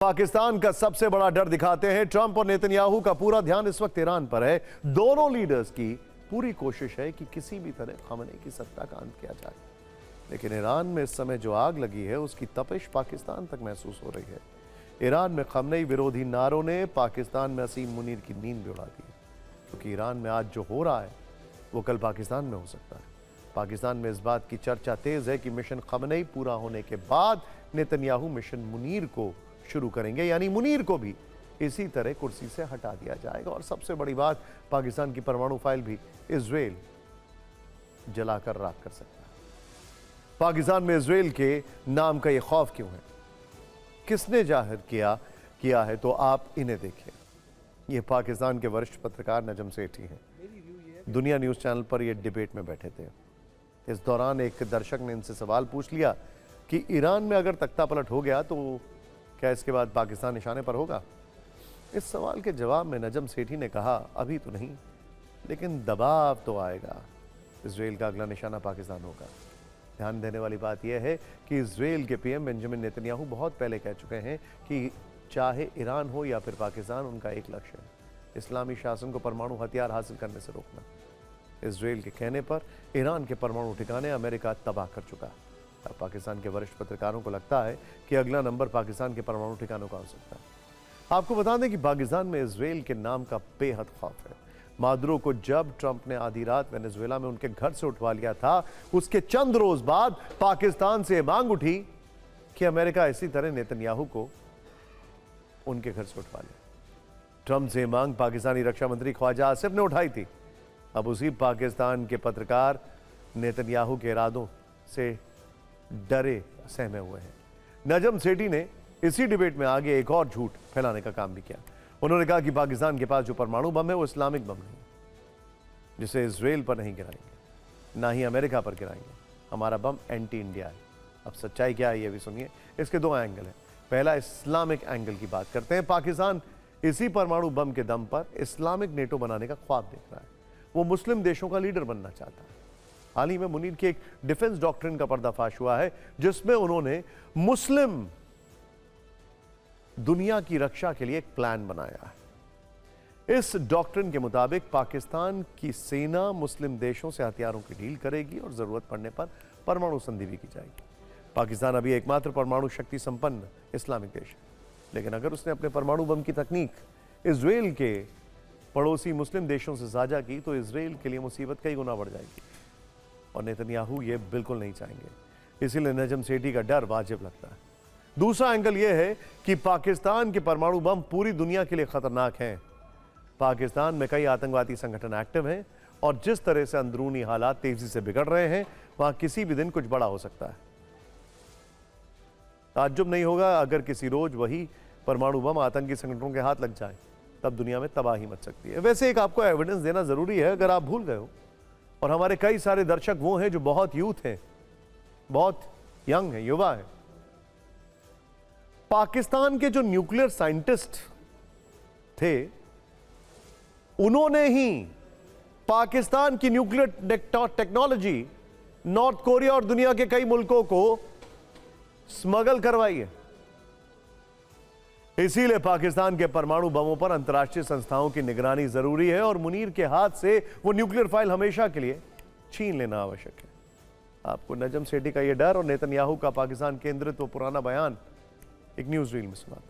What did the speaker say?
पाकिस्तान का सबसे बड़ा डर दिखाते हैं ट्रंप और नेतन्याहू का पूरा ध्यान इस वक्त ईरान पर है। दोनों लीडर्स की पूरी कोशिश है कि किसी भी तरह खामेनी की सत्ता का अंत किया जाए, लेकिन ईरान में इस समय जो आग लगी है उसकी तपिश पाकिस्तान तक महसूस हो रही है। ईरान में खामेनी विरोधी नारों ने पाकिस्तान में असीम मुनीर की नींद भी उड़ा दी है, क्योंकि ईरान में आज जो हो रहा है वो कल पाकिस्तान में हो सकता है। पाकिस्तान में इस बात की चर्चा तेज है कि मिशन खामेनी पूरा होने के बाद नेतन्याहू मिशन मुनीर को शुरू करेंगे, यानी मुनीर को भी इसी तरह कुर्सी से हटा दिया जाएगा। और सबसे बड़ी बात, पाकिस्तान की परमाणु फाइल भी इजराइल जलाकर राख कर सकता है। पाकिस्तान में इजराइल के नाम का यह खौफ क्यों है, किसने जाहिर किया है, तो आप इन्हें देखिए। ये पाकिस्तान के वरिष्ठ पत्रकार नजम सेठी हैं, दुनिया न्यूज चैनल पर ये डिबेट में बैठे थे। इस दौरान एक दर्शक ने इनसे सवाल पूछ लिया कि ईरान में अगर तख्ता पलट हो गया तो क्या इसके बाद पाकिस्तान निशाने पर होगा। इस सवाल के जवाब में नजम सेठी ने कहा, अभी तो नहीं, लेकिन दबाव तो आएगा। इजराइल का अगला निशाना पाकिस्तान होगा। ध्यान देने वाली बात यह है कि इजराइल के पीएम बेंजामिन नेतन्याहू बहुत पहले कह चुके हैं कि चाहे ईरान हो या फिर पाकिस्तान, उनका एक लक्ष्य है इस्लामी शासन को परमाणु हथियार हासिल करने से रोकना। इजराइल के कहने पर ईरान के परमाणु ठिकाने अमेरिका तबाह कर चुका है। अब पाकिस्तान के वरिष्ठ पत्रकारों को लगता है कि अगला नंबर पाकिस्तान के परमाणु ठिकानों का हो सकता है। आपको बता दें कि पाकिस्तान में इजराइल के नाम का बेहद खौफ है। मादुरो को जब ट्रंप ने आधी रात वेनेजुएला में उनके घर से उठवा लिया था, उसके चंद रोज बाद पाकिस्तान से मांग उठी कि अमेरिका इसी तरह नेतन्याहू को उनके घर से उठवा ले। ट्रंप से मांग पाकिस्तानी रक्षा मंत्री ख्वाजा आसिफ ने उठाई थी। अब उसी पाकिस्तान के पत्रकार नेतन्याहू के इरादों से डरे सहमे हुए हैं। नजम सेठी ने इसी डिबेट में आगे एक और झूठ फैलाने का काम भी किया। उन्होंने कहा कि पाकिस्तान के पास जो परमाणु बम है वो इस्लामिक बम नहीं, जिसे इजराइल पर नहीं गिराएंगे, ना ही अमेरिका पर गिराएंगे। हमारा बम एंटी इंडिया है। अब सच्चाई क्या है ये भी सुनिए। इसके दो एंगल हैं। पहला, इस्लामिक एंगल की बात करते हैं। पाकिस्तान इसी परमाणु बम के दम पर इस्लामिक नेटो बनाने का ख्वाब देख रहा है। वो मुस्लिम देशों का लीडर बनना चाहता है। हाल ही में मुनीर की एक डिफेंस डॉक्ट्रिन का पर्दाफाश हुआ है, जिसमें उन्होंने मुस्लिम दुनिया की रक्षा के लिए एक प्लान बनाया है। इस डॉक्ट्रिन के मुताबिक पाकिस्तान की सेना मुस्लिम देशों से हथियारों की डील करेगी और जरूरत पड़ने पर परमाणु संधि भी की जाएगी। पाकिस्तान अभी एकमात्र परमाणु शक्ति संपन्न इस्लामिक देश है, लेकिन अगर उसने अपने परमाणु बम की तकनीक इजराइल के पड़ोसी मुस्लिम देशों से साझा की तो इजराइल के लिए मुसीबत कई गुना बढ़ जाएगी, और नेतन्याहू ये बिल्कुल नहीं चाहेंगे। इसीलिए नजम सेठी का डर वाजिब लगता है। दूसरा एंगल यह है कि पाकिस्तान के परमाणु बम पूरी दुनिया के लिए खतरनाक हैं। पाकिस्तान में कई आतंकवादी संगठन एक्टिव हैं, और जिस तरह से अंदरूनी हालात तेजी से बिगड़ रहे हैं, वहां किसी भी दिन कुछ बड़ा हो सकता है। ताज्जुब नहीं होगा अगर किसी रोज वही परमाणु बम आतंकी संगठनों के हाथ लग जाए, तब दुनिया में तबाही मच सकती है। वैसे एक आपको एविडेंस देना जरूरी है, अगर आप भूल गए हो। और हमारे कई सारे दर्शक वो हैं जो बहुत यूथ हैं, बहुत यंग हैं, युवा हैं। पाकिस्तान के जो न्यूक्लियर साइंटिस्ट थे, उन्होंने ही पाकिस्तान की न्यूक्लियर टेक्नोलॉजी नॉर्थ कोरिया और दुनिया के कई मुल्कों को स्मगल करवाई है। इसीलिए पाकिस्तान के परमाणु बमों पर अंतर्राष्ट्रीय संस्थाओं की निगरानी जरूरी है, और मुनीर के हाथ से वो न्यूक्लियर फाइल हमेशा के लिए छीन लेना आवश्यक है। आपको नजम सेठी का यह डर और नेतन्याहू का पाकिस्तान केंद्रित वो पुराना बयान एक न्यूज रील में सुना।